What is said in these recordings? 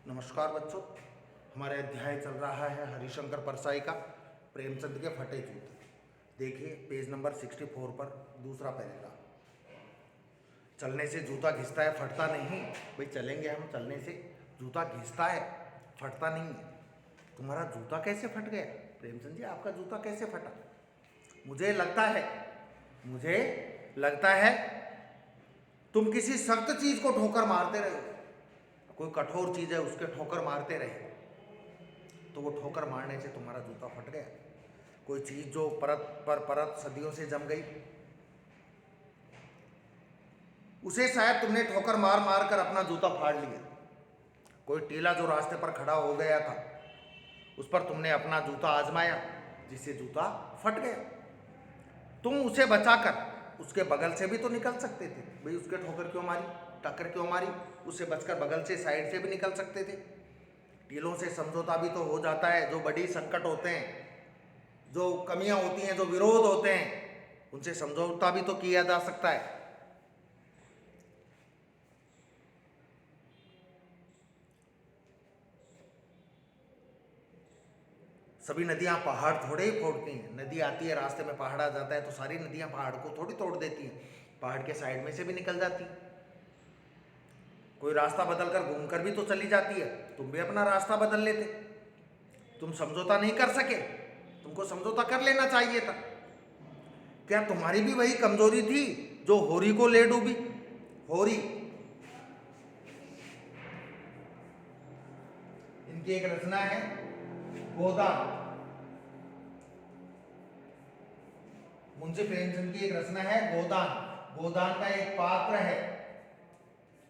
नमस्कार बच्चों, हमारे अध्याय चल रहा है हरिशंकर परसाई का प्रेमचंद के फटे जूते। देखिए पेज नंबर 64 पर दूसरा पैराग्राफ। चलने से जूता घिसता है, फटता नहीं। भाई चलेंगे हम, चलने से जूता घिसता है, फटता नहीं है। तुम्हारा जूता कैसे फट गया प्रेमचंद जी? आपका जूता कैसे फटा? मुझे लगता है तुम किसी सख्त चीज को ठोकर मारते रहे हो। कोई कठोर चीज है उसके ठोकर मारते रहे तो वो ठोकर मारने से तुम्हारा जूता फट गया। कोई चीज जो परत पर परत सदियों से जम गई, उसे शायद तुमने ठोकर मार मार कर अपना जूता फाड़ लिया। कोई टीला जो रास्ते पर खड़ा हो गया था, उस पर तुमने अपना जूता आजमाया, जिससे जूता फट गया। तुम उसे बचाकर उसके बगल से भी तो निकल सकते थे। भाई उसके ठोकर क्यों मारी, टक्कर क्यों मारी? उससे बचकर बगल से, साइड से भी निकल सकते थे। टीलों से समझौता भी तो हो जाता है। जो बड़ी संकट होते हैं, जो कमियां होती हैं, जो विरोध होते हैं, उनसे समझौता भी तो किया जा सकता है। सभी नदियां पहाड़ थोड़े ही फोड़ती हैं। नदी आती है, रास्ते में पहाड़ आ जाता है तो सारी नदियां पहाड़ को थोड़ी तोड़ देती हैं। पहाड़ के साइड में से भी निकल जाती। कोई रास्ता बदलकर घूमकर भी तो चली जाती है। तुम भी अपना रास्ता बदल लेते। तुम समझौता नहीं कर सके, तुमको समझौता कर लेना चाहिए था। क्या तुम्हारी भी वही कमजोरी थी जो होरी को ले डूबी? होरी, इनकी एक रचना है गोदान। मुंशी प्रेमचंद की एक रचना है गोदान। गोदान का एक पात्र है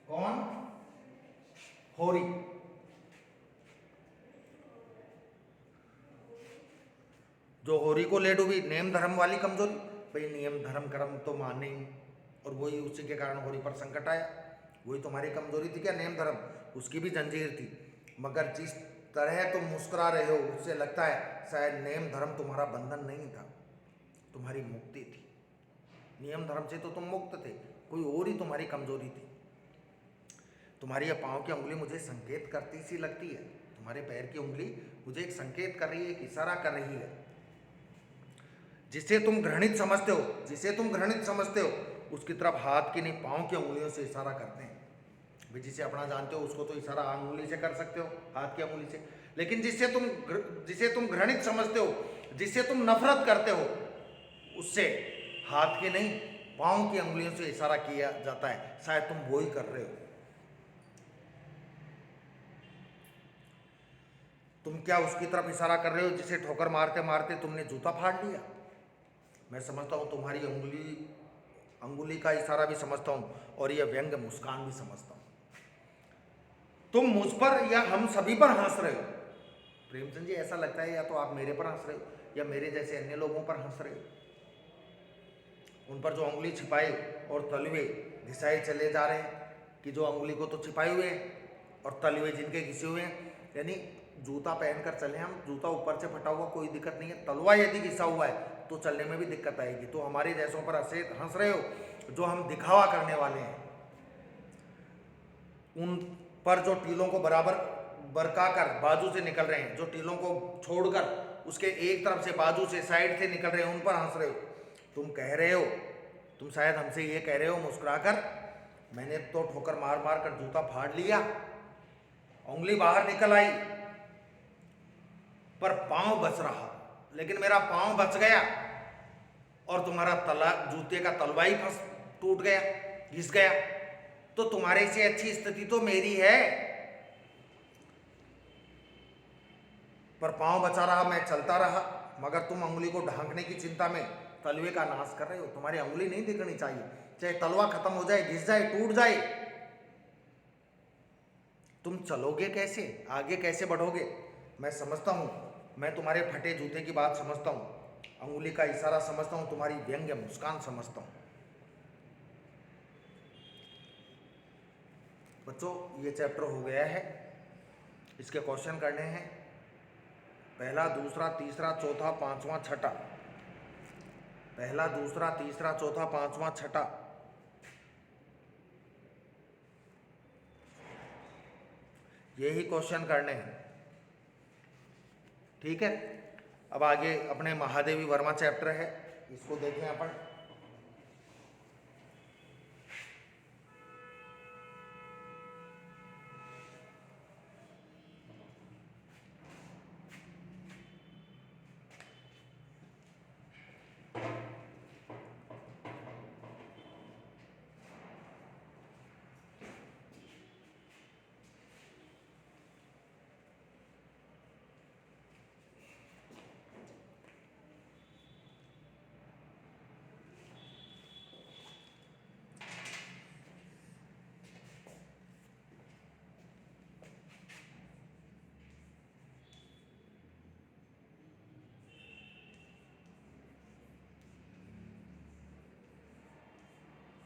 कौन? होरी। जो होरी को ले डूबी, नेम धर्म वाली कमजोरी। भाई नियम धर्म कर्म तो माने ही, और वही उसी के कारण होरी पर संकट आया। वही तुम्हारी कमजोरी थी क्या? नेम धर्म, उसकी भी जंजीर थी। मगर जिस तरह तुम मुस्कुरा रहे हो, उससे लगता है शायद नेम धर्म तुम्हारा बंधन नहीं था, तुम्हारी मुक्ति थी। नियम धर्म से तो तुम मुक्त थे, कोई और ही तुम्हारी कमजोरी थी। तुम्हारी यह पाँव की उंगली मुझे संकेत करती सी लगती है। तुम्हारे पैर की उंगली मुझे एक संकेत कर रही है, एक इशारा कर रही है। जिसे तुम घृणित समझते हो, उसकी तरफ हाथ की नहीं, पाँव की उंगलियों से इशारा करते हैं। भाई जिसे अपना जानते हो उसको तो इशारा अंगुली से कर सकते हो, हाथ की उंगली से। लेकिन जिसे तुम घृणित समझते हो, जिससे तुम नफरत करते हो, उससे हाथ की नहीं, पाँव की उंगलियों से इशारा किया जाता है। शायद तुम वो ही कर रहे हो। तुम क्या उसकी तरफ इशारा कर रहे हो जिसे ठोकर मारते मारते तुमने जूता फाड़ लिया? मैं समझता हूँ तुम्हारी अंगुली का इशारा भी समझता हूँ, और यह व्यंग्य मुस्कान भी समझता हूँ। तुम मुझ पर या हम सभी पर हंस रहे हो। प्रेमचंद जी ऐसा लगता है या तो आप मेरे पर हंस रहे हो या मेरे जैसे अन्य लोगों पर हंस रहे हो। उन पर जो उंगली छिपाए और तलवे घिसाए चले जा रहे हैं, कि जो उंगली को तो छिपाए हुए हैं और तलवे जिनके घिसे हुए हैं। यानी जूता पहनकर चले हम, जूता ऊपर से फटा हुआ कोई दिक्कत नहीं है, तलवा यदि घिसा हुआ है तो चलने में भी दिक्कत आएगी। तो हमारे जैसों पर हंस रहे हो, जो हम दिखावा करने वाले हैं। उन पर जो टीलों को बराबर बरकाकर बाजू से निकल रहे हैं, जो टीलों को छोड़कर उसके एक तरफ से बाजू से, साइड से निकल रहे हैं, उन पर हंस रहे हो। तुम शायद हमसे ये कह रहे हो मुस्कुराकर, मैंने तो ठोकर मार मार कर जूता फाड़ लिया, उंगली बाहर निकल आई, पर पांव बच रहा। लेकिन मेरा पांव बच गया और तुम्हारा जूते का तलवा ही टूट गया, घिस गया। तो तुम्हारे से अच्छी स्थिति तो मेरी है, पर पांव बचा रहा, मैं चलता रहा। मगर तुम उंगली को ढांकने की चिंता में तलवे का नाश कर रहे हो। तुम्हारी उंगली नहीं दिखनी चाहिए, चाहे तलवा खत्म हो जाए, घिस जाए, टूट जाए। तुम चलोगे कैसे, आगे कैसे बढ़ोगे? मैं समझता हूं, मैं तुम्हारे फटे जूते की बात समझता हूं, उंगली का इशारा समझता हूं, तुम्हारी व्यंग्य मुस्कान समझता हूं। बच्चों ये चैप्टर हो गया है, इसके क्वेश्चन करने हैं। पहला, दूसरा, तीसरा, चौथा, पांचवा, छठा। पहला, दूसरा, तीसरा, चौथा, पांचवा, छठा। यही क्वेश्चन करने हैं। ठीक है, अब आगे अपने महादेवी वर्मा चैप्टर है, इसको देखें अपन।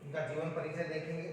इनका जीवन परिचय देखेंगे।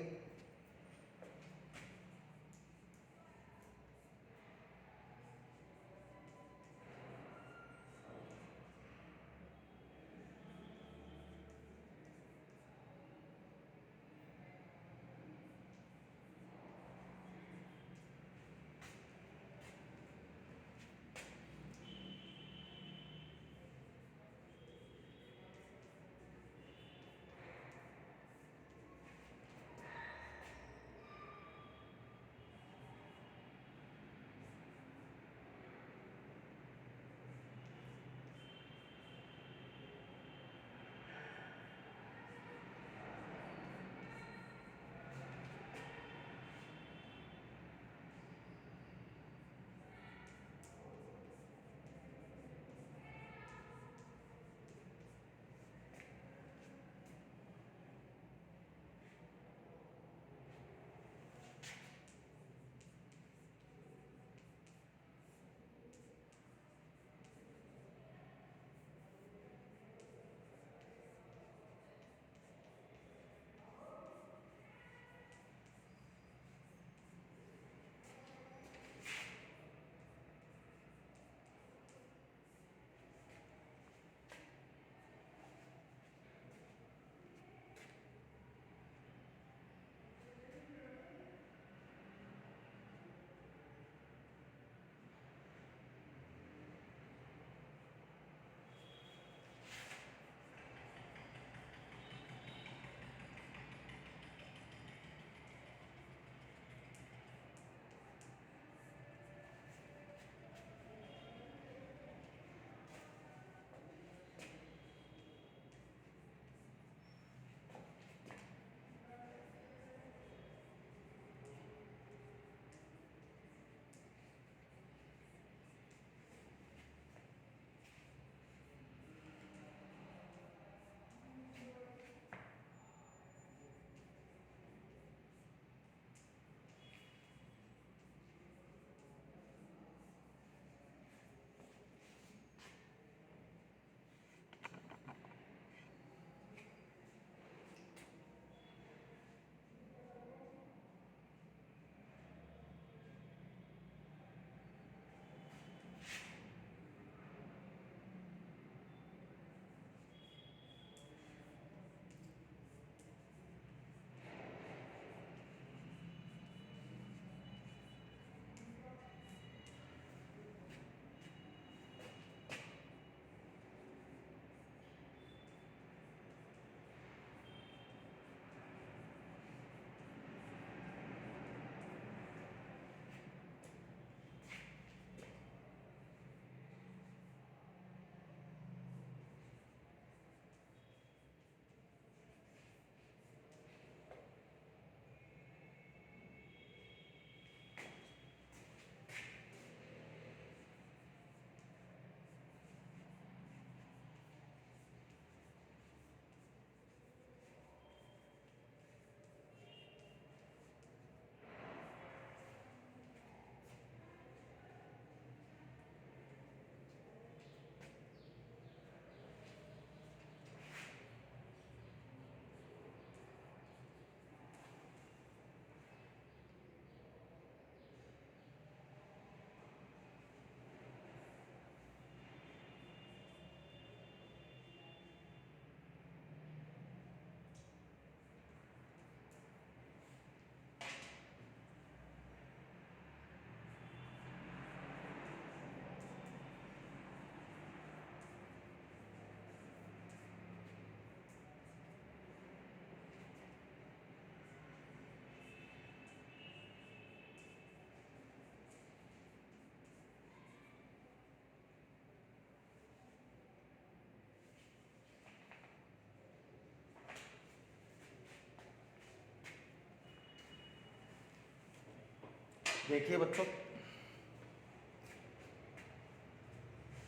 देखिए बच्चों,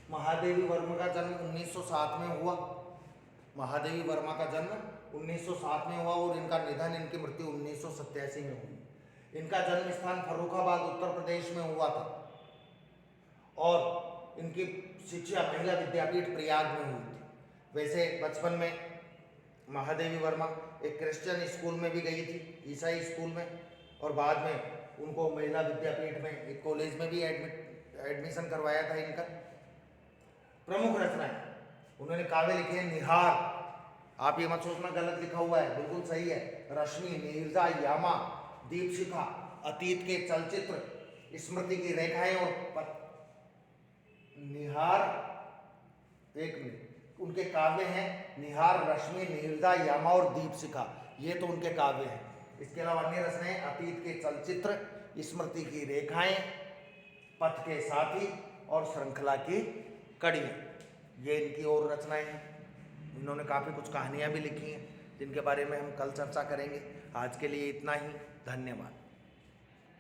महादेवी वर्मा का जन्म 1907 में हुआ। महादेवी वर्मा का जन्म 1907 में हुआ और इनका निधन, इनकी मृत्यु 1987 में हुई। इनका जन्म स्थान फर्रुखाबाद उत्तर प्रदेश में हुआ था और इनकी शिक्षा महिला विद्यापीठ प्रयाग में हुई थी। वैसे बचपन में महादेवी वर्मा एक क्रिश्चियन स्कूल में भी गई थी, ईसाई स्कूल में, और बाद में उनको महिला विद्यापीठ में एक कॉलेज में भी एडमिशन करवाया था इनका। प्रमुख रचनाएं, उन्होंने काव्य लिखे हैं निहार, आप ये मत सोचना गलत लिखा हुआ है, बिल्कुल सही है। रश्मि, नीरजा, यामा, दीपशिखा, अतीत के चलचित्र, स्मृति की रेखाएं और निहार, एक मिनट, उनके काव्य हैं निहार, रश्मि, नीरजा, यामा और दीपशिखा, ये तो उनके काव्य हैं। इसके अलावा अन्य रचनाएं अतीत के चलचित्र, स्मृति की रेखाएं, पथ के साथी और श्रृंखला की कड़ियाँ, ये इनकी और रचनाएं हैं। इन्होंने काफ़ी कुछ कहानियाँ भी लिखी हैं जिनके बारे में हम कल चर्चा करेंगे। आज के लिए इतना ही, धन्यवाद।